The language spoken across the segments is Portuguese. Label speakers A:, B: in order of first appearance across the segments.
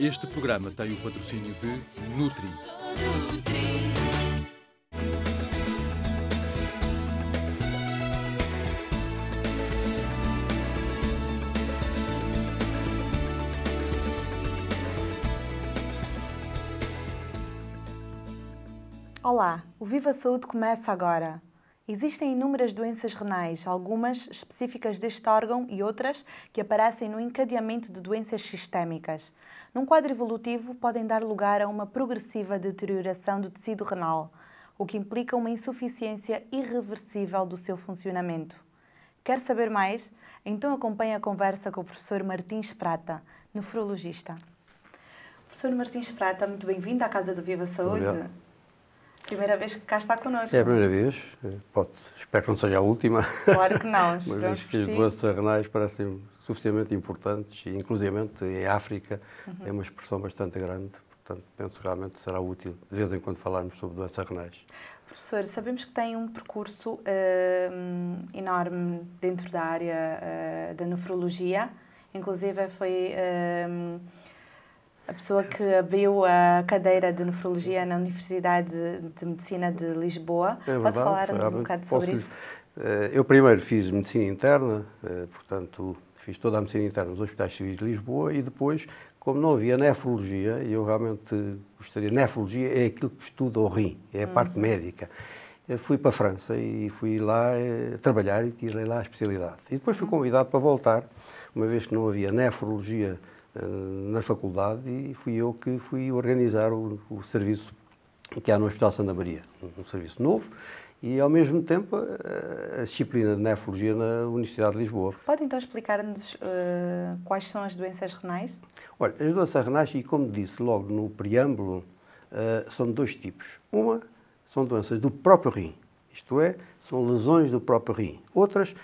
A: Este programa tem o patrocínio de Nutri.
B: Olá, o Viva Saúde começa agora. Existem inúmeras doenças renais, algumas específicas deste órgão e outras que aparecem no encadeamento de doenças sistémicas. Num quadro evolutivo, podem dar lugar a uma progressiva deterioração do tecido renal, o que implica uma insuficiência irreversível do seu funcionamento. Quer saber mais? Então acompanhe a conversa com o professor Martins Prata, nefrologista. Professor Martins Prata, muito bem-vindo à Casa do Viva Saúde.
C: Obrigado.
B: Primeira vez que cá está connosco.
C: É a primeira vez, espero que não seja a última.
B: Claro que não.
C: Uma vez que as doenças renais parecem suficientemente importantes e, inclusivamente, em África é uma expressão bastante grande. Portanto, penso que realmente será útil, de vez em quando, falarmos sobre doenças renais.
B: Professor, sabemos que tem um percurso enorme dentro da área da nefrologia. Inclusive, foi a pessoa que abriu a cadeira de nefrologia na Universidade de Medicina de Lisboa.
C: É verdade,
B: pode falar-nos um bocado sobre isso?
C: Eu primeiro fiz medicina interna, portanto, fiz toda a medicina interna nos Hospitais Civis de Lisboa e depois, como não havia nefrologia, e eu realmente gostaria, nefrologia é aquilo que estuda o rim, é a parte médica. Eu fui para a França e fui lá trabalhar e tirei lá a especialidade. E depois fui convidado para voltar, uma vez que não havia nefrologia na faculdade, e fui eu que fui organizar o serviço que há no Hospital Santa Maria, um serviço novo, e ao mesmo tempo a disciplina de nefrologia na Universidade de Lisboa.
B: Pode então explicar-nos quais são as doenças renais?
C: Olha, as doenças renais, e como disse logo no preâmbulo, são de dois tipos. Uma são doenças do próprio rim, isto é, são lesões do próprio rim. Outras,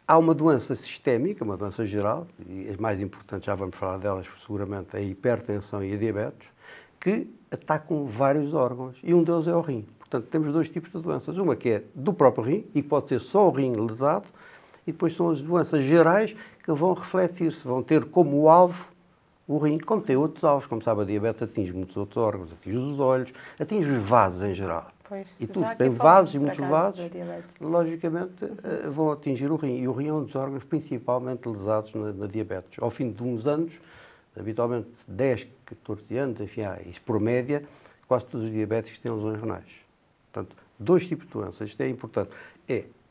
C: há uma doença sistémica, uma doença geral, e as mais importantes, já vamos falar delas seguramente, a hipertensão e a diabetes, que atacam vários órgãos, e um deles é o rim. Portanto, temos dois tipos de doenças. Uma que é do próprio rim, e que pode ser só o rim lesado, e depois são as doenças gerais que vão refletir-se, vão ter como alvo o rim, como tem outros alvos. Como sabe, a diabetes atinge muitos outros órgãos, atinge os olhos, atinge os vasos em geral.
B: Pois,
C: E tudo que tem vasos e muitos vasos, logicamente, vão atingir o rim. E o rim é um dos órgãos principalmente lesados na diabetes. Ao fim de uns anos, habitualmente 10, 14 anos, enfim, isso por média, quase todos os diabéticos têm lesões renais. Portanto, dois tipos de doenças. Isto é importante.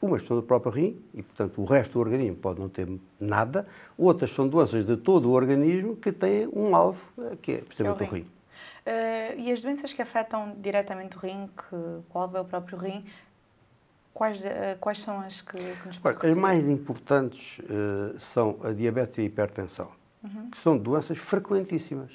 C: Umas são do próprio rim e, portanto, o resto do organismo pode não ter nada. Outras são doenças de todo o organismo que têm um alvo, que é precisamente o rim.
B: E as doenças que afetam diretamente o rim, que o alvo é o próprio rim, quais são as que nos pode referir?
C: As mais importantes são a diabetes e a hipertensão, que são doenças frequentíssimas.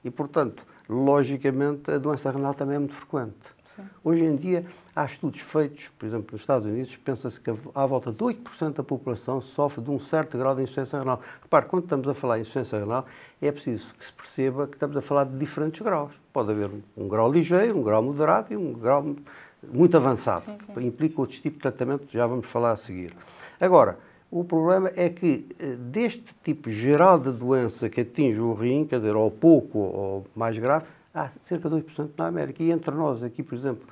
C: E, portanto, logicamente, a doença renal também é muito frequente.
B: Sim.
C: Hoje em dia, há estudos feitos, por exemplo, nos Estados Unidos, pensa-se que à volta de 8% da população sofre de um certo grau de insuficiência renal. Repare, quando estamos a falar em insuficiência renal, é preciso que se perceba que estamos a falar de diferentes graus. Pode haver um grau ligeiro, um grau moderado e um grau muito avançado.
B: Sim, sim.
C: Implica outros tipos de tratamento, já vamos falar a seguir. Agora, o problema é que deste tipo geral de doença que atinge o rim, quer dizer, ou pouco ou mais grave, há cerca de 2% na América. E entre nós, aqui, por exemplo,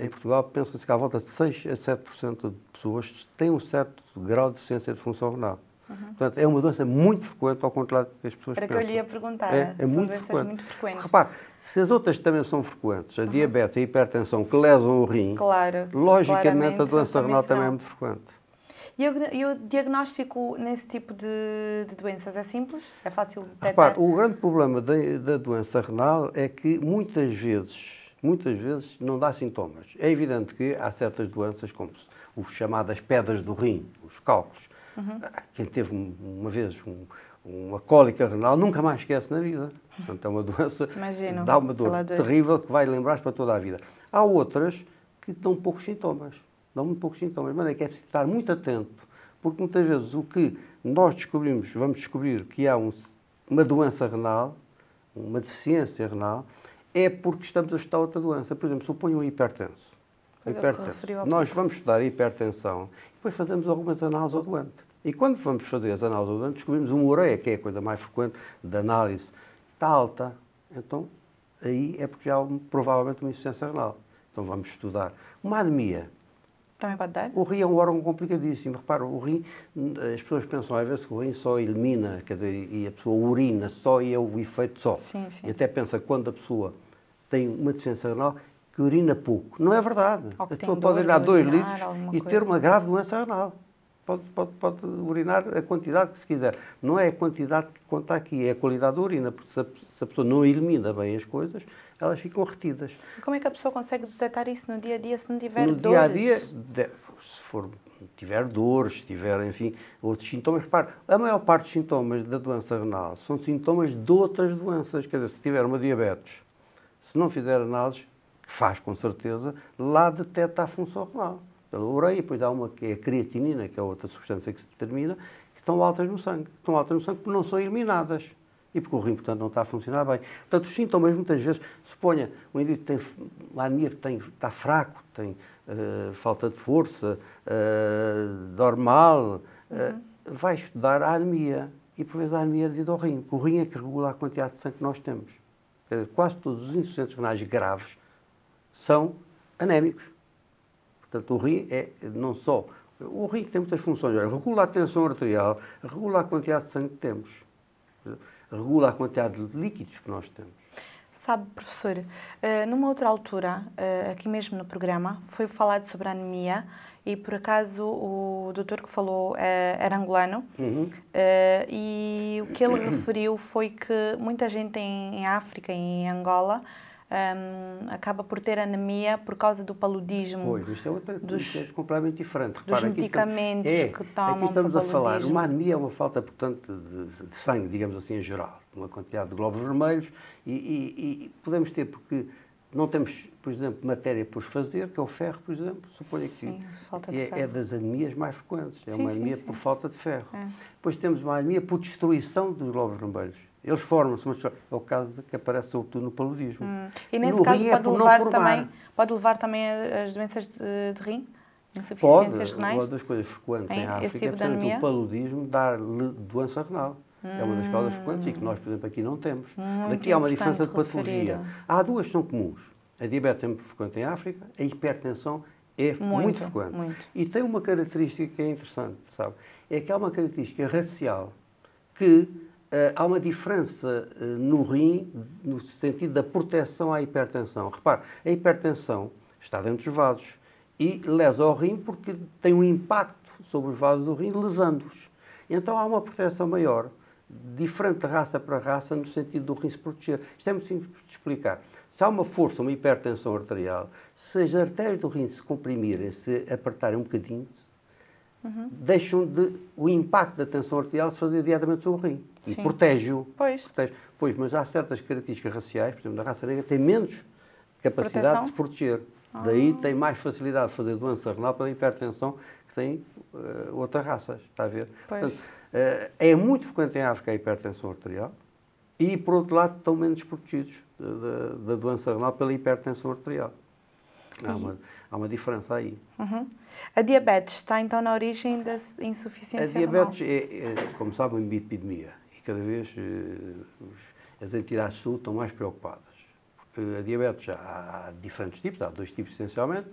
C: em Portugal, pensa-se que há volta de 6 a 7% de pessoas têm um certo grau de deficiência de função renal. Portanto, é uma doença muito frequente, ao contrário do que as pessoas pensam.
B: Era que eu lhe ia perguntar.
C: É
B: São
C: muito
B: doenças
C: frequente.
B: muito frequentes.
C: Repare, se as outras também são frequentes, a diabetes e a hipertensão que lesam o rim,
B: Claro,
C: logicamente a doença
B: claramente,
C: renal também é
B: são.
C: muito frequente.
B: E o diagnóstico nesse tipo de doenças é simples? É fácil de detectar?
C: Repare, o grande problema da doença renal é que muitas vezes não dá sintomas. É evidente que há certas doenças, como as chamadas pedras do rim, os cálculos. Quem teve uma vez uma cólica renal nunca mais esquece na vida. Portanto, é uma doença que dá uma dor terrível que vai lembrar para toda a vida. Há outras que dão poucos sintomas. Dão muito poucos sintomas, mas é que é preciso estar muito atento, porque muitas vezes o que nós descobrimos, vamos descobrir que há uma doença renal, uma deficiência renal, é porque estamos a estudar outra doença. Por exemplo, suponho um hipertenso. Nós vamos estudar a hipertensão e depois fazemos algumas análises ao doente. E quando vamos fazer as análises ao doente, descobrimos uma ureia, que é a coisa mais frequente da análise. está alta. Então, aí é porque já há provavelmente uma insuficiência renal. Então vamos estudar. Uma anemia.
B: Também pode dar?
C: O rim é um órgão complicadíssimo. Repara, o rim, as pessoas pensam às vezes que o rim só elimina, quer dizer, e a pessoa urina só e é o efeito só.
B: Sim, sim.
C: E até pensa que quando a pessoa tem uma deficiência renal, que urina pouco. Não é verdade.
B: Ou que
C: A pessoa
B: tem
C: pode
B: dor
C: urinar
B: de
C: 2
B: urinar,
C: litros
B: alguma
C: e
B: coisa.
C: ter uma grave doença renal. Pode urinar a quantidade que se quiser. Não é a quantidade que conta aqui, é a qualidade da urina, porque se a pessoa não elimina bem as coisas, elas ficam retidas.
B: E como é que a pessoa consegue detectar isso no dia a dia se não tiver
C: No
B: dores?
C: dia a dia, se tiver dores, se tiver, enfim, outros sintomas, repare, a maior parte dos sintomas da doença renal são sintomas de outras doenças. Quer dizer, se tiver uma diabetes, se não fizer análise, que faz com certeza, lá detecta a função renal. Pela ureia, depois há uma que é a creatinina, que é outra substância que se determina, que estão altas no sangue. Estão altas no sangue porque não são eliminadas. E porque o rim, portanto, não está a funcionar bem. Portanto, os sintomas, muitas vezes, suponha, o indivíduo tem uma anemia, está fraco, tem falta de força, dorme mal, vai estudar a anemia. E, por vezes, a anemia é devido ao rim. O rim é que regula a quantidade de sangue que nós temos. Quer dizer, quase todos os insuficientes renais graves são anémicos. Portanto, o rim é não só... O rim tem muitas funções. Regula a tensão arterial, regula a quantidade de sangue que temos, regula a quantidade de líquidos que nós temos.
B: Sabe, professor, numa outra altura, aqui mesmo no programa, foi falado sobre a anemia e, por acaso, o doutor que falou era angolano e o que ele referiu foi que muita gente em África e em Angola acaba por ter anemia por causa do paludismo.
C: Pois, isto é outra coisa é completamente diferente.
B: Dos medicamentos que tomam.
C: Aqui estamos
B: para
C: a falar,
B: paludismo.
C: uma anemia é uma falta, portanto, de sangue, digamos assim, em geral, uma quantidade de glóbulos vermelhos e podemos ter, porque não temos, por exemplo, matéria para os fazer, que é o ferro, por exemplo, suponho que
B: Sim, falta de
C: é
B: ferro.
C: das anemias mais frequentes, é uma
B: Sim,
C: anemia
B: sim.
C: por falta de ferro.
B: É.
C: Depois temos uma anemia por destruição dos glóbulos vermelhos. Eles formam-se, mas é o caso que aparece sobretudo no paludismo.
B: E nesse
C: No
B: caso
C: rim é por não formar.
B: pode levar também as doenças de rim?
C: Pode,
B: Insuficiências renais?
C: uma das coisas frequentes em
B: Esse
C: África
B: tipo
C: é
B: de
C: precisamente
B: anemia?
C: o paludismo dar doença renal. É uma das causas frequentes e que nós, por exemplo, aqui não temos. Daqui há uma diferença de
B: importante
C: patologia.
B: referir.
C: Há duas que são comuns. A diabetes é muito frequente em África, a hipertensão é muito frequente.
B: muito.
C: E tem uma característica que é interessante, sabe? É que há uma característica racial que há uma diferença no rim no sentido da proteção à hipertensão. Repare, a hipertensão está dentro dos vasos e lesa ao rim porque tem um impacto sobre os vasos do rim, lesando-os. Então há uma proteção maior, diferente de raça para raça, no sentido do rim se proteger. Isto é muito simples de explicar. Se há uma força, uma hipertensão arterial, se as artérias do rim se comprimirem, se apertarem um bocadinho, deixam o impacto da tensão arterial se fazer diretamente sobre o rim. E
B: Sim.
C: protege-o.
B: Pois.
C: Pois, mas há certas características raciais, por exemplo, da raça negra, tem menos capacidade
B: Proteção?
C: de se proteger. Daí tem mais facilidade de fazer doença renal pela hipertensão que tem outras raças, está a ver?
B: Pois.
C: Portanto, é muito frequente em África a hipertensão arterial e, por outro lado, estão menos protegidos da doença renal pela hipertensão arterial. Há uma diferença aí.
B: A diabetes está então na origem da insuficiência
C: A diabetes é, como sabem, uma epidemia e cada vez as entidades de saúde estão mais preocupadas. Porque a diabetes há diferentes tipos, há dois tipos essencialmente.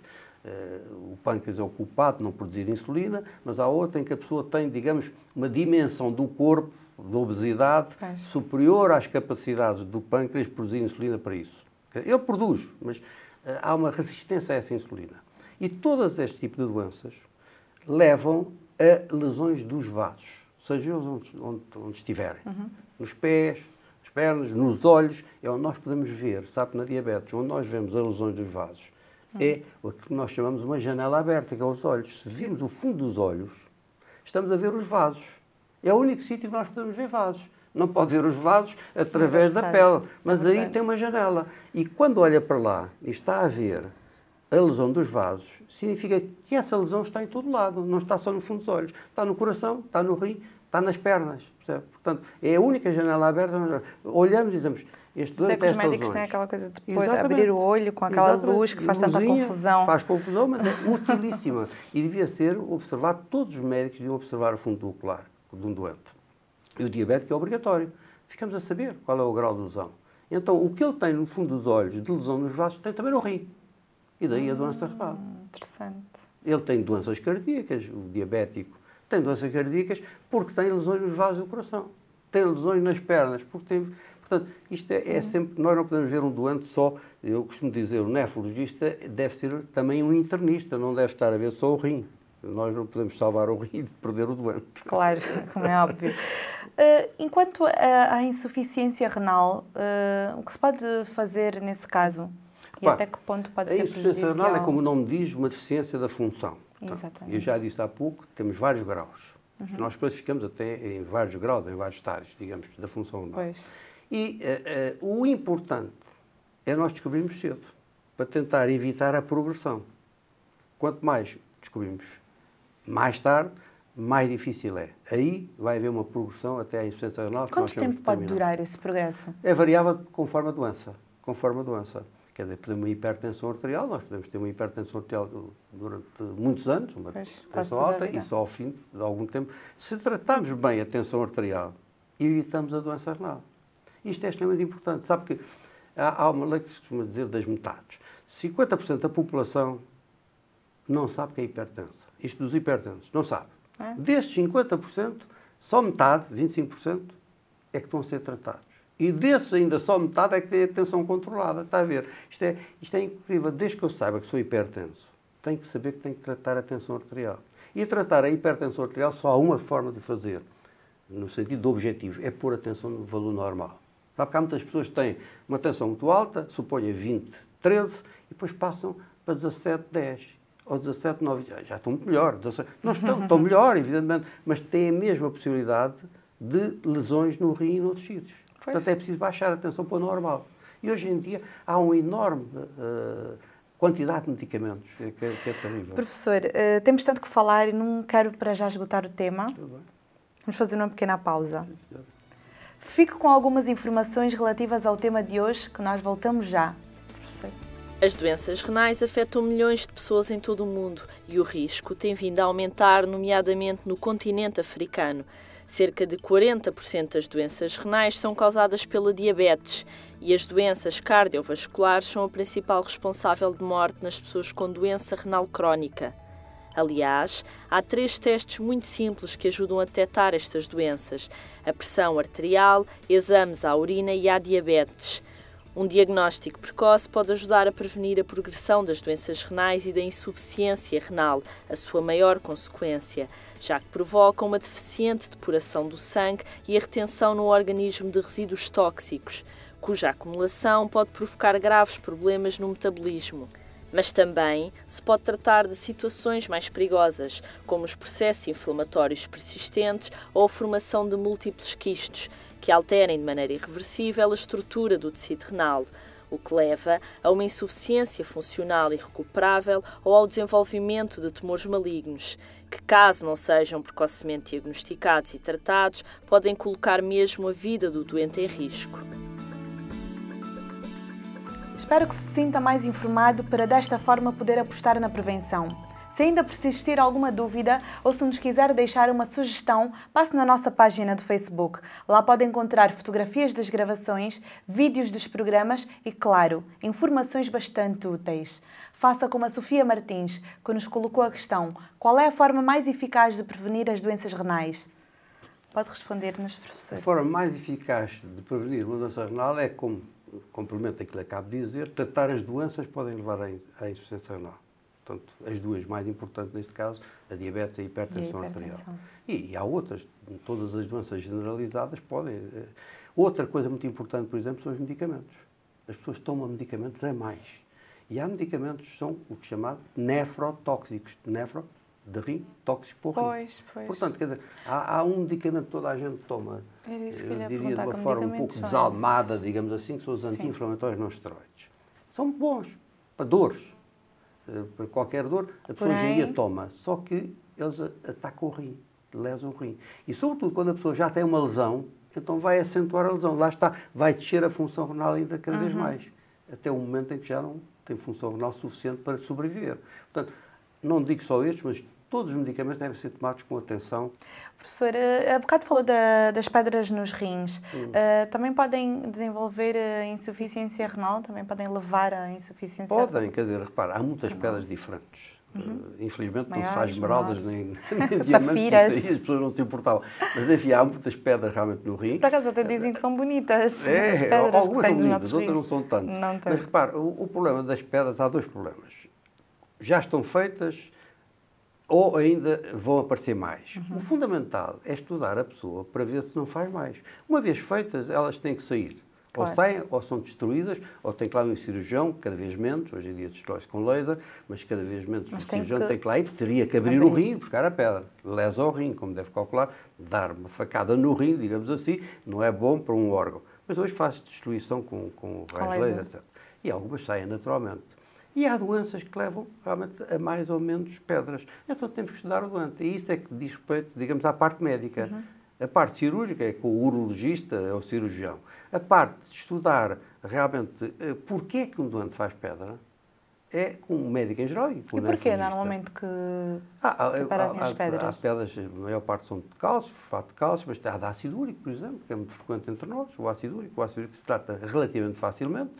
C: O pâncreas é o culpado de não produzir insulina, mas há outra em que a pessoa tem, digamos, uma dimensão do corpo, de obesidade, superior às capacidades do pâncreas de produzir insulina para isso. Ele produz, mas há uma resistência a essa insulina. E todos estes tipos de doenças levam a lesões dos vasos, seja onde estiverem. Nos pés, nas pernas, nos olhos, é onde nós podemos ver, sabe, na diabetes, onde nós vemos as lesões dos vasos, é o que nós chamamos uma janela aberta, que é os olhos. Se virmos o fundo dos olhos, estamos a ver os vasos. É o único sítio que nós podemos ver vasos. Não pode ver os vasos através da pele, mas aí tem uma janela. E quando olha para lá e está a ver a lesão dos vasos, significa que essa lesão está em todo lado, não está só no fundo dos olhos. Está no coração, está no rim, está nas pernas. Percebe? Portanto, é a única janela aberta. Olhamos e dizemos, este doente tem
B: os médicos
C: lesões.
B: têm aquela coisa de depois abrir o olho com aquela luz que faz tanta confusão.
C: Faz confusão, mas é utilíssima. E devia ser observado, todos os médicos deviam observar o fundo ocular de um doente. E o diabético é obrigatório. ficamos a saber qual é o grau de lesão. Então, o que ele tem no fundo dos olhos de lesão nos vasos, tem também no rim. E daí a doença renal.
B: Interessante.
C: Ele tem doenças cardíacas, o diabético tem doenças cardíacas porque tem lesões nos vasos do coração. Tem lesões nas pernas, porque tem... Portanto, isto é sempre... Nós não podemos ver um doente só... Eu costumo dizer, o nefrologista deve ser também um internista, não deve estar a ver só o rim. Nós não podemos salvar o rim de perder o doente.
B: Claro, como é óbvio. Enquanto à insuficiência renal, o que se pode fazer nesse caso? E até que ponto pode ser prejudicial?
C: A insuficiência renal é, como o nome diz, uma deficiência da função.
B: Exatamente.
C: Eu já disse há pouco, temos vários graus. Nós classificamos até em vários graus, em vários estádios, digamos, da função renal.
B: Pois.
C: E o importante é nós descobrirmos cedo, para tentar evitar a progressão. Quanto mais descobrimos mais tarde, mais difícil é. Aí vai haver uma progressão até à insuficiência renal.
B: Quanto tempo pode durar esse progresso?
C: É variável conforme a doença. Conforme a doença. Quer dizer, por exemplo, uma hipertensão arterial, nós podemos ter uma hipertensão arterial durante muitos anos, uma tensão alta, e só ao fim de algum tempo. Se tratarmos bem a tensão arterial, evitamos a doença renal. Isto é extremamente importante. Sabe que há uma lei que se costuma dizer das metades. 50% da população não sabe que é hipertensa. Isto dos hipertensos, não sabe. Desses 50%, só metade, 25%, é que estão a ser tratados. E desses ainda só metade é que tem a tensão controlada. Está a ver? Isto é incrível. Desde que eu saiba que sou hipertenso, tenho que saber que tenho que tratar a tensão arterial. E tratar a hipertensão arterial só há uma forma de fazer, no sentido do objetivo, é pôr a tensão no valor normal. Sabe que há muitas pessoas que têm uma tensão muito alta, suponha 20, 13, e depois passam para 17, 10. Ou 17, 9, já estão muito melhor. 17, não estão melhor, evidentemente, mas têm a mesma possibilidade de lesões no rim e noutros sítios. Portanto, é preciso baixar a tensão para o normal. E hoje em dia há uma enorme quantidade de medicamentos, que é terrível.
B: Professor, temos tanto que falar e não quero para já esgotar o tema.
C: Tudo bem.
B: Vamos fazer uma pequena pausa.
C: Sim, senhor.
B: Fico com algumas informações relativas ao tema de hoje, que nós voltamos já. Professor.
D: As doenças renais afetam milhões de pessoas em todo o mundo e o risco tem vindo a aumentar, nomeadamente no continente africano. Cerca de 40% das doenças renais são causadas pela diabetes e as doenças cardiovasculares são a principal responsável de morte nas pessoas com doença renal crónica. Aliás, há 3 testes muito simples que ajudam a detectar estas doenças: a pressão arterial, exames à urina e à diabetes. Um diagnóstico precoce pode ajudar a prevenir a progressão das doenças renais e da insuficiência renal, a sua maior consequência, já que provocam uma deficiente depuração do sangue e a retenção no organismo de resíduos tóxicos, cuja acumulação pode provocar graves problemas no metabolismo. Mas também se pode tratar de situações mais perigosas, como os processos inflamatórios persistentes ou a formação de múltiplos quistos, que alterem de maneira irreversível a estrutura do tecido renal, o que leva a uma insuficiência funcional irrecuperável ou ao desenvolvimento de tumores malignos, que, caso não sejam precocemente diagnosticados e tratados, podem colocar mesmo a vida do doente em risco.
B: Espero que se sinta mais informado para desta forma poder apostar na prevenção. Se ainda persistir alguma dúvida ou se nos quiser deixar uma sugestão, passe na nossa página do Facebook. Lá pode encontrar fotografias das gravações, vídeos dos programas e, claro, informações bastante úteis. Faça como a Sofia Martins, que nos colocou a questão: qual é a forma mais eficaz de prevenir as doenças renais? Pode responder-nos, professor.
C: A forma mais eficaz de prevenir uma doença renal é, como complemento aquilo que acabo de dizer, tratar as doenças que podem levar à insuficiência renal. Portanto, as duas mais importantes neste caso, a diabetes e a hipertensão arterial. E há outras, todas as doenças generalizadas podem. Outra coisa muito importante, por exemplo, são os medicamentos. As pessoas tomam medicamentos a mais. E há medicamentos que são o que é chamado nefrotóxicos. Nefro, de rim, tóxico para o rim.
B: Pois.
C: Portanto, quer dizer, há um medicamento que toda a gente toma,
B: eu
C: diria de uma forma um pouco desalmada, digamos assim, que são os anti-inflamatórios não esteroides. São muito bons para dores. Para qualquer dor, a pessoa hoje em dia toma, só que eles atacam o rim, lesam o rim. E sobretudo quando a pessoa já tem uma lesão, então vai acentuar a lesão. Lá está, vai descer a função renal ainda cada vez mais, até o momento em que já não tem função renal suficiente para sobreviver. Portanto, não digo só estes, mas todos os medicamentos devem ser tomados com atenção.
B: Professor, há bocado falou das pedras nos rins. Também podem desenvolver insuficiência renal? Também podem levar à insuficiência renal?
C: Podem, quer dizer, repara, há muitas pedras diferentes. Infelizmente não se faz
B: Maiores,
C: esmeraldas
B: menores.
C: nem diamantes,
B: Safiras.
C: isso aí as pessoas não se importavam. Mas enfim, há muitas pedras realmente no rim.
B: Por acaso até dizem que são bonitas. as
C: É,
B: pedras
C: algumas
B: que
C: são
B: têm nos
C: bonitas,
B: nossos
C: outras não
B: rins.
C: são tanto.
B: Não tanto.
C: Mas repara, o problema das pedras, há dois problemas. Já estão feitas ou ainda vão aparecer mais. O fundamental é estudar a pessoa para ver se não faz mais. Uma vez feitas, elas têm que sair. Ou
B: Claro.
C: saem, ou são destruídas, ou tem que lá um cirurgião, cada vez menos, hoje em dia destrói-se com laser, mas cada vez menos
B: Mas
C: o
B: tem
C: cirurgião
B: que
C: tem que lá ir, teria que abrir o rim e buscar a pedra. Lesa ao rim, como deve calcular, dar uma facada no rim, digamos assim, não é bom para um órgão. Mas hoje faz destruição com raios laser, etc. E algumas saem naturalmente. E há doenças que levam realmente a mais ou menos pedras. Então temos que estudar o doente. E isso é que diz respeito, digamos, à parte médica. A parte cirúrgica é com o urologista, é o cirurgião. A parte de estudar realmente porquê é que um doente faz pedra é com o médico em geral e com o
B: E porquê
C: nefrologista.
B: normalmente que aparecem as pedras?
C: Há pedras, a maior parte são de cálcio, fosfato de cálcio, mas há de ácido úrico, por exemplo, que é muito frequente entre nós, o ácido úrico se trata relativamente facilmente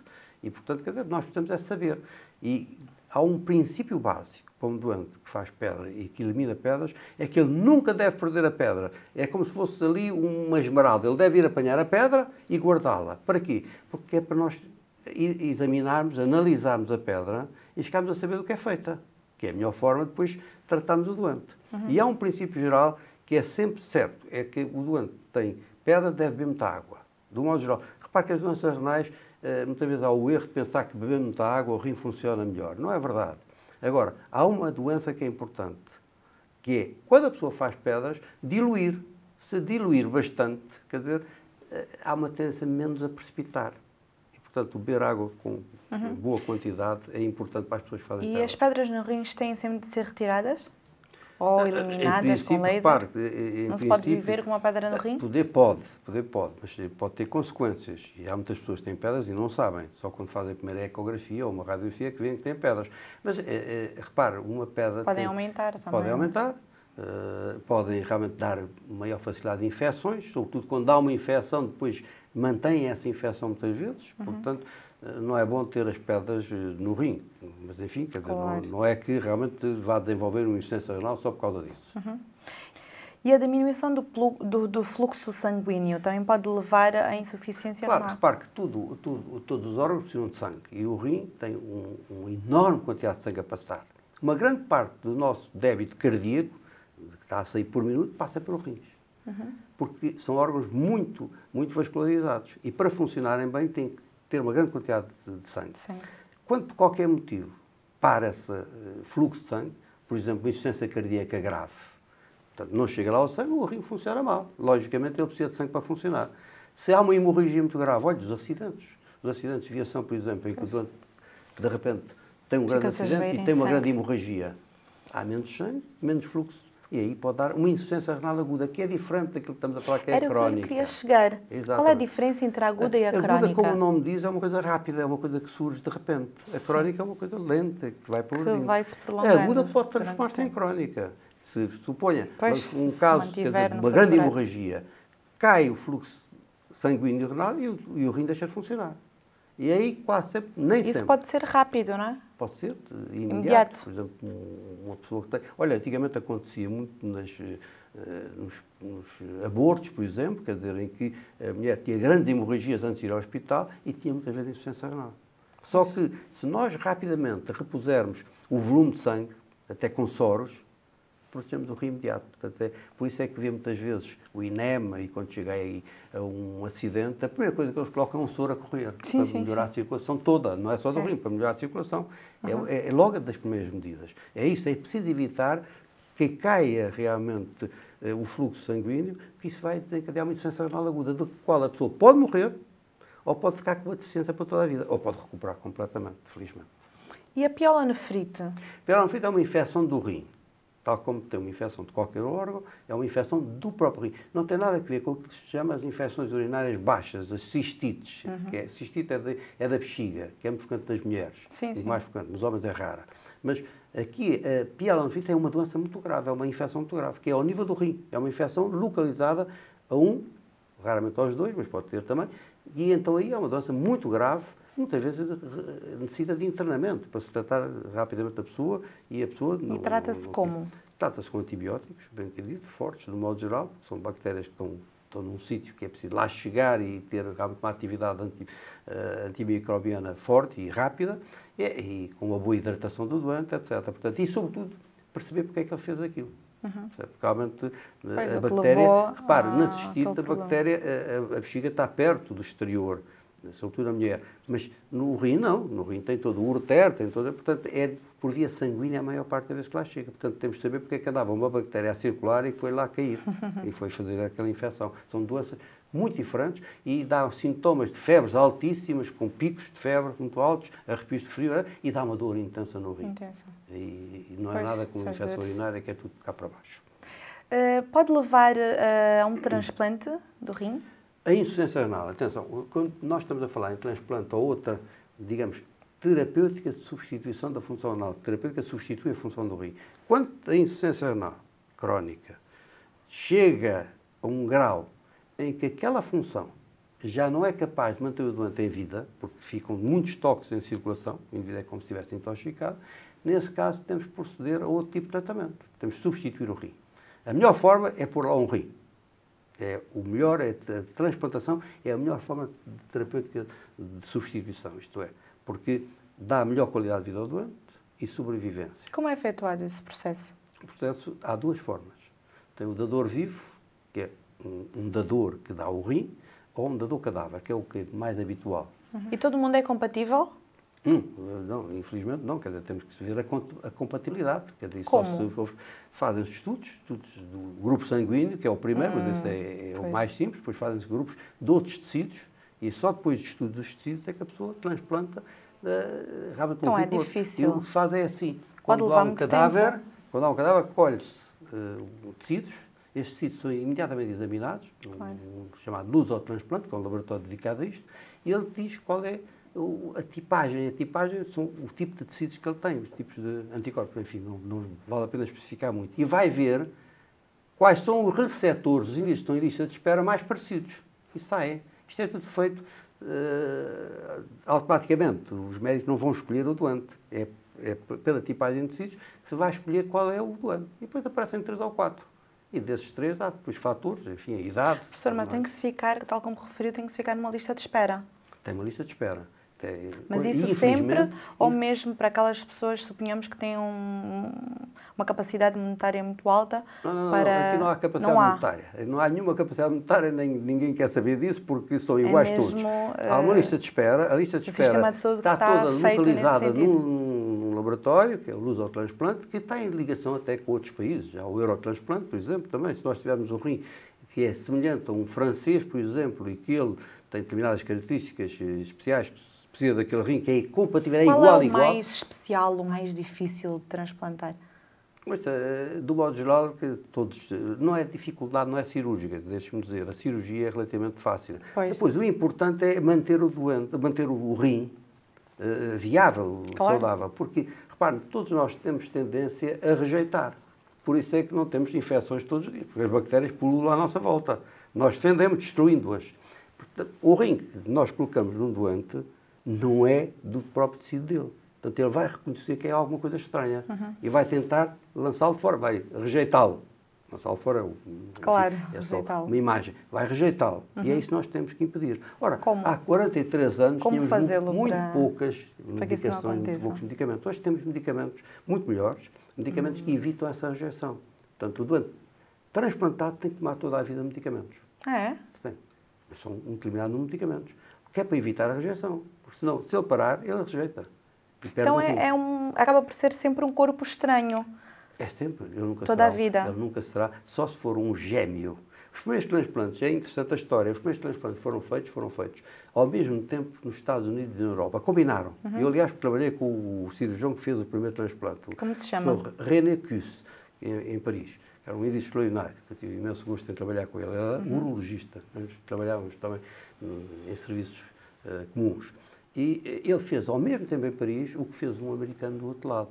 C: e, portanto, quer dizer, nós precisamos é saber. E há um princípio básico para um doente que faz pedra e que elimina pedras, é que ele nunca deve perder a pedra. É como se fosse ali uma esmeralda. Ele deve ir apanhar a pedra e guardá-la. Para quê? Porque é para nós examinarmos, analisarmos a pedra e ficarmos a saber do que é feita, que é a melhor forma de depois tratarmos o doente. E há um princípio geral que é sempre certo, é que o doente tem pedra, deve beber muita água. Do modo geral. Repare que as doenças renais, muitas vezes há o erro de pensar que bebendo muita água o rim funciona melhor. Não é verdade. Agora, há uma doença que é importante, que é, quando a pessoa faz pedras, diluir. Se diluir bastante, quer dizer, há uma tendência menos a precipitar. E, portanto, beber água com boa quantidade é importante para as pessoas que fazem
B: E
C: pedras.
B: as pedras no rins têm sempre de ser retiradas? Ou eliminadas com laser?
C: Repare,
B: Não se pode viver com uma pedra no rim?
C: Pode, mas pode ter consequências. E há muitas pessoas que têm pedras e não sabem. Só quando fazem a primeira ecografia ou uma radiografia é que veem que têm pedras. Mas, repare, uma pedra...
B: Podem aumentar também.
C: Podem aumentar. Podem realmente dar maior facilidade de infecções, sobretudo quando há uma infecção, depois mantém essa infecção muitas vezes. Portanto, não é bom ter as pedras no rim. Mas, enfim, quer dizer,
B: Claro.
C: não é que realmente vá desenvolver uma insuficiência renal só por causa disso.
B: E a diminuição do fluxo sanguíneo também pode levar à insuficiência
C: Claro,
B: renal?
C: repare que todos os órgãos precisam de sangue e o rim tem uma enorme quantidade de sangue a passar. Uma grande parte do nosso débito cardíaco, que está a sair por minuto, passa pelos rins. Porque são órgãos muito, muito vascularizados e para funcionarem bem têm que ter uma grande quantidade de sangue.
B: Sim.
C: Quando por qualquer motivo para esse fluxo de sangue, por exemplo, uma insuficiência cardíaca grave, portanto, não chega lá ao sangue, o rim funciona mal. Logicamente, ele precisa de sangue para funcionar. Se há uma hemorragia muito grave, olha, os acidentes de viação, por exemplo, em que o doente, de repente, tem um grande
B: Fica-se a
C: acidente
B: esvair
C: e
B: em
C: tem uma
B: sangue.
C: grande hemorragia, há menos sangue, menos fluxo. E aí pode dar uma insuficiência renal aguda, que é diferente daquilo que estamos a falar, que é
B: Era o que eu
C: crónica.
B: queria chegar. Qual é a
C: Exatamente.
B: diferença entre a aguda e a
C: aguda,
B: crónica?
C: como o nome diz, é uma coisa rápida, é uma coisa que surge de repente. A crónica é uma coisa lenta, que vai progredindo.
B: vai se
C: A
B: prolongando
C: aguda pode
B: durante
C: transformar-se
B: o
C: em
B: tempo.
C: crónica. Se suponha
B: Pois,
C: um
B: se
C: caso,
B: mantiver
C: quer dizer,
B: no
C: uma grande
B: faturar.
C: hemorragia, cai o fluxo sanguíneo renal e o rim deixa de funcionar. E aí quase sempre, nem
B: Isso
C: sempre.
B: pode ser rápido, não é?
C: Pode ser
B: Imediato.
C: imediato. Por exemplo, uma pessoa que tem... Olha, antigamente acontecia muito nos abortos, por exemplo, quer dizer, em que a mulher tinha grandes hemorragias antes de ir ao hospital e tinha muitas vezes insuficiência renal. Só que, se nós rapidamente repusermos o volume de sangue, até com soros, protegemos o rim imediato. Portanto, por isso é que vê muitas vezes o INEMA e quando chega aí a um acidente, a primeira coisa que eles colocam é um soro a correr, para melhorar a circulação toda, não é só do rim, para melhorar a circulação. É logo das primeiras medidas. É isso, é preciso evitar que caia realmente o fluxo sanguíneo, que isso vai desencadear uma insuficiência renal aguda, de qual a pessoa pode morrer ou pode ficar com uma deficiência para toda a vida, ou pode recuperar completamente, felizmente.
B: E a pielonefrite?
C: Pielonefrite é uma infecção do rim. Tal como tem uma infecção de qualquer órgão, é uma infecção do próprio rim. Não tem nada a ver com o que se chama as infecções urinárias baixas, as cistites. Cistite é da bexiga, que é muito frequente nas mulheres.
B: Sim, sim.
C: Mais frequente, nos homens é rara. Mas aqui, a pielonefrite é uma doença muito grave, é uma infecção muito grave, que é ao nível do rim. É uma infecção localizada a um, raramente aos dois, mas pode ter também. E então aí é uma doença muito grave, muitas vezes necessita de internamento para se tratar rapidamente da pessoa e a pessoa...
B: E trata-se como?
C: Trata-se com antibióticos, bem entendido, fortes, de modo geral. São bactérias que estão num sítio que é preciso lá chegar e ter realmente uma atividade antimicrobiana forte e rápida e com uma boa hidratação do doente, etc. Portanto, e, sobretudo, perceber porque é que ele fez aquilo. Porque realmente a bactéria, repare, na cistite, a bactéria, a bexiga está perto do exterior, sobretudo na mulher, mas no rim não, no rim tem todo o ureter, tem todo, portanto é por via sanguínea a maior parte das vezes que lá chega, portanto temos de saber porque é que andava uma bactéria a circular e foi lá cair e foi fazer aquela infecção. São doenças muito diferentes e dá sintomas de febres altíssimas, com picos de febre muito altos, arrepios de frio, e dá uma dor intensa no rim. E não é nada como infecção urinária, que é tudo cá para baixo.
B: Pode levar a um transplante do rim?
C: A insuficiência renal, atenção, quando nós estamos a falar em transplante ou outra, digamos, terapêutica de substituição da função renal, terapêutica que substitui a função do rim. Quando a insuficiência renal crónica chega a um grau em que aquela função já não é capaz de manter o doente em vida, porque ficam muitos toques em circulação, o indivíduo é como se estivesse intoxicado, nesse caso temos que proceder a outro tipo de tratamento. Temos que substituir o rim. A melhor forma é pôr lá um rim. O melhor, a transplantação é a melhor forma de terapêutica de substituição, isto é, porque dá melhor qualidade de vida ao doente e sobrevivência.
B: Como é efetuado esse processo?
C: O processo há duas formas. Tem o dador vivo, que é um dador que dá o rim, ou um dador cadáver, que é o que é mais habitual.
B: E todo mundo é compatível?
C: Não, infelizmente não, quer dizer, temos que ver a compatibilidade. Quer dizer,
B: como?
C: Fazem-se estudos do grupo sanguíneo, que é o primeiro, mas esse é o mais simples, depois fazem-se grupos de outros tecidos, e só depois do estudo dos tecidos é que a pessoa transplanta realmente
B: então
C: um
B: é
C: tipo.
B: difícil.
C: E o que se faz é assim,
B: Pode
C: quando há um cadáver, colhe-se tecidos, estes tecidos são imediatamente examinados, um chamado lusotransplante, que é um laboratório dedicado a isto, e ele diz qual é a tipagem. A tipagem são o tipo de tecidos que ele tem, os tipos de anticorpos, enfim, não vale a pena especificar muito. E vai ver quais são os receptores, os indícios que estão em lista de espera mais parecidos. Isto é tudo feito automaticamente. Os médicos não vão escolher o doente. É pela tipagem de tecidos que se vai escolher qual é o doente. E depois aparecem 3 ou 4. E desses 3 há depois fatores, enfim, a idade.
B: Professor, mas tem que se ficar, tal como referiu, tem que se ficar numa lista de espera.
C: Tem uma lista de espera.
B: Mas isso sempre, ou mesmo para aquelas pessoas, suponhamos que têm uma capacidade monetária muito alta?
C: Não,
B: para...
C: aqui não há capacidade monetária. Não há nenhuma capacidade monetária, ninguém quer saber disso, porque são iguais todos. Há uma lista de espera, a lista de espera está toda localizada num laboratório, que é o Lusotransplante, que está em ligação até com outros países. Há o Eurotransplante, por exemplo, também. Se nós tivermos um rim que é semelhante a um francês, por exemplo, e que ele tem determinadas características especiais, que precisa daquele rim, que é compatível, é igual.
B: Qual é o mais especial, o mais difícil de transplantar?
C: Mas, do modo geral, que todos, não é dificuldade, não é cirúrgica, deixe-me dizer. A cirurgia é relativamente fácil.
B: Pois.
C: Depois, o importante é manter o doente, manter o rim viável, saudável. Porque, reparem, todos nós temos tendência a rejeitar. Por isso é que não temos infecções todos os dias, porque as bactérias pululam à nossa volta. Nós defendemos destruindo-as. O rim que nós colocamos num doente não é do próprio tecido dele. Portanto, ele vai reconhecer que é alguma coisa estranha e vai tentar lançá-lo fora, vai rejeitá-lo. Lançá-lo fora é só uma imagem. Vai rejeitá-lo. E é isso que nós temos que impedir. Ora, há 43 anos tínhamos muito poucas medicações, poucos medicamentos. Hoje temos medicamentos muito melhores, medicamentos que evitam essa rejeição. Portanto, o doente transplantado tem que tomar toda a vida medicamentos.
B: É?
C: Tem. São um determinado número de medicamentos. Que é para evitar a rejeição. Porque senão, se ele parar, ele rejeita.
B: Então acaba por ser sempre um corpo estranho.
C: É sempre. Ele nunca
B: toda a vida.
C: Ele nunca será, só se for um gêmeo. Os primeiros transplantes, é interessante a história, os primeiros transplantes foram feitos ao mesmo tempo nos Estados Unidos e na Europa. Combinaram. Eu, aliás, trabalhei com o cirurgião que fez o primeiro transplante.
B: Como se chama?
C: Foi René Kuss, em Paris. Era um médico extraordinário, eu tive imenso gosto em trabalhar com ele. Ele era urologista, nós trabalhávamos também em serviços comuns. E ele fez ao mesmo tempo em Paris o que fez um americano do outro lado.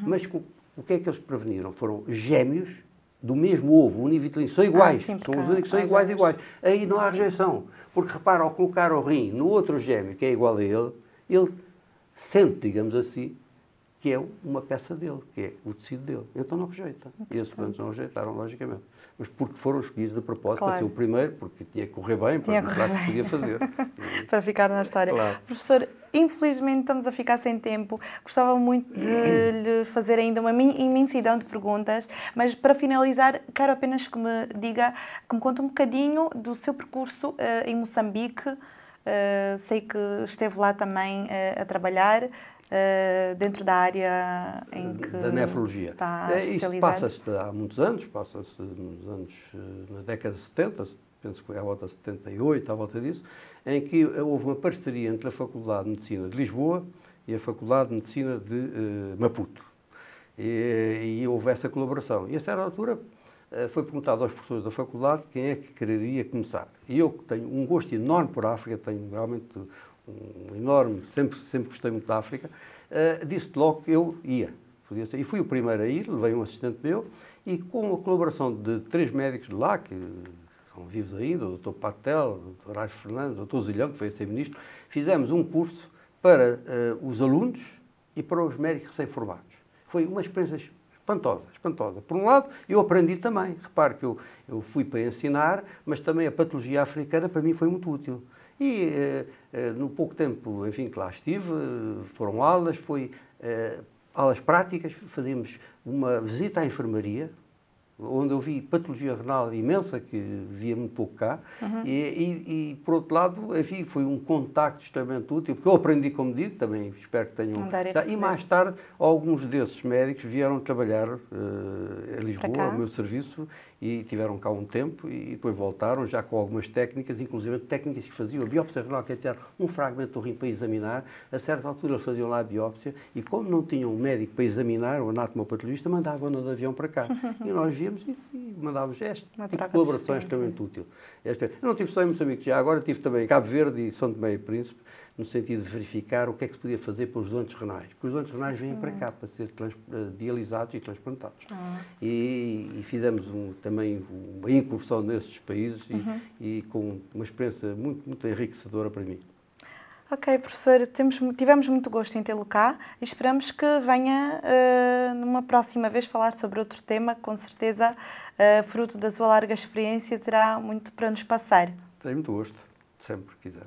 C: Mas o que é que eles preveniram? Foram gêmeos do mesmo ovo, univitrino, são iguais,
B: sim,
C: são os únicos que são iguais. Aí não há rejeição, porque repara, ao colocar o rim no outro gêmeo, que é igual a ele sente, digamos assim, que é uma peça dele, que é o tecido dele. Então não rejeita. E esses doentes não rejeitaram, logicamente. Mas porque foram escolhidos de propósito para ser o primeiro, porque tinha que correr bem, para mostrar que podia fazer.
B: Para ficar na história.
C: Claro.
B: Professor, infelizmente estamos a ficar sem tempo. Gostava muito de lhe fazer ainda uma imensidão de perguntas, mas para finalizar, quero apenas que me diga, que me conte um bocadinho do seu percurso em Moçambique. Sei que esteve lá também a trabalhar. Dentro da área em que
C: da nefrologia.
B: Está
C: Isto passa-se há muitos anos, na década de 70, penso que foi à volta de 78, à volta disso, em que houve uma parceria entre a Faculdade de Medicina de Lisboa e a Faculdade de Medicina de Maputo. E houve essa colaboração. E a certa altura foi perguntado aos professores da faculdade quem é que quereria começar. E eu, que tenho um gosto enorme por África, tenho realmente um enorme, sempre gostei muito da África, disse logo que eu ia. E fui o primeiro a ir, levei um assistente meu, e com a colaboração de 3 médicos de lá, que são vivos ainda, o Dr. Patel, o Dr. Aires Fernandes, o Dr. Zilhão, que foi a ser ministro, fizemos um curso para os alunos e para os médicos recém-formados. Foi uma experiência espantosa. Por um lado, eu aprendi também. Repare que eu fui para ensinar, mas também a patologia africana para mim foi muito útil. E no pouco tempo, enfim, que lá estive, foram aulas, aulas práticas, fazíamos uma visita à enfermaria, onde eu vi patologia renal imensa, que via muito pouco cá, e por outro lado, enfim, foi um contacto extremamente útil, porque eu aprendi, como digo, também espero que tenham... E mais tarde, alguns desses médicos vieram trabalhar a Lisboa, ao meu serviço, e tiveram cá um tempo, e depois voltaram, já com algumas técnicas, inclusive técnicas que faziam a biópsia renal, que era um fragmento do rim para examinar. A certa altura eles faziam lá a biópsia, e como não tinham um médico para examinar, o anatomopatologista, mandavam-no de avião para cá. E nós víamos e mandávamos este tipo de colaboração extremamente útil. Eu não tive só em Moçambique, já agora tive também em Cabo Verde e São Tomé e Príncipe, no sentido de verificar o que é que se podia fazer pelos doentes renais. Porque os doentes renais vêm para cá para ser dialisados e transplantados. E fizemos também uma incursão nesses países e com uma experiência muito enriquecedora para mim.
B: Ok, professor, tivemos muito gosto em tê-lo cá e esperamos que venha numa próxima vez falar sobre outro tema, com certeza, fruto da sua larga experiência, terá muito para nos passar.
C: Tenho muito gosto, sempre que quiser.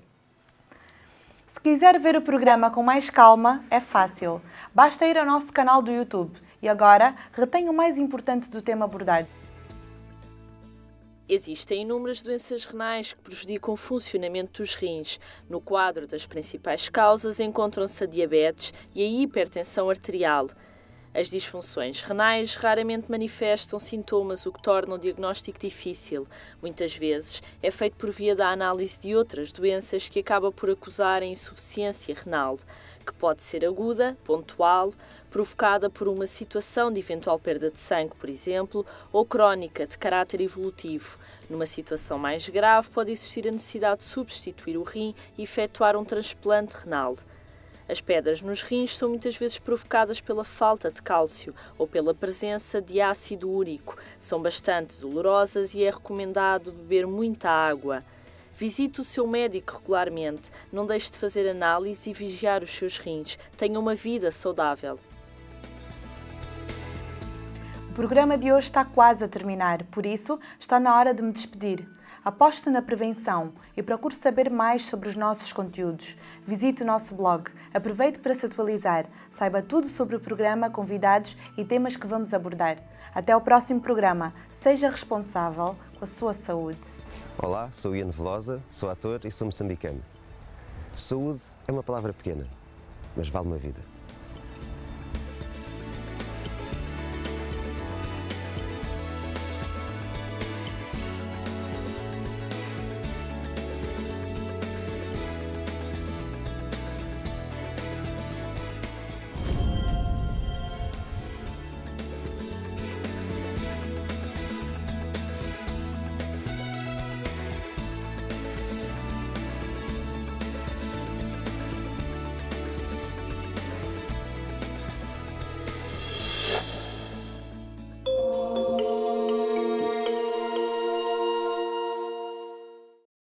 B: Se quiser ver o programa com mais calma, é fácil. Basta ir ao nosso canal do YouTube. E agora, retenha o mais importante do tema abordado.
D: Existem inúmeras doenças renais que prejudicam o funcionamento dos rins. No quadro das principais causas encontram-se a diabetes e a hipertensão arterial. As disfunções renais raramente manifestam sintomas, o que torna o diagnóstico difícil. Muitas vezes é feito por via da análise de outras doenças que acaba por acusar a insuficiência renal, que pode ser aguda, pontual, provocada por uma situação de eventual perda de sangue, por exemplo, ou crónica, de caráter evolutivo. Numa situação mais grave, pode existir a necessidade de substituir o rim e efetuar um transplante renal. As pedras nos rins são muitas vezes provocadas pela falta de cálcio ou pela presença de ácido úrico. São bastante dolorosas e é recomendado beber muita água. Visite o seu médico regularmente, não deixe de fazer análise e vigiar os seus rins. Tenha uma vida saudável.
B: O programa de hoje está quase a terminar, por isso está na hora de me despedir. Aposte na prevenção e procure saber mais sobre os nossos conteúdos. Visite o nosso blog, aproveite para se atualizar, saiba tudo sobre o programa, convidados e temas que vamos abordar. Até ao próximo programa. Seja responsável com a sua saúde.
E: Olá, sou Ian Velosa, sou ator e sou moçambicano. Saúde é uma palavra pequena, mas vale uma vida.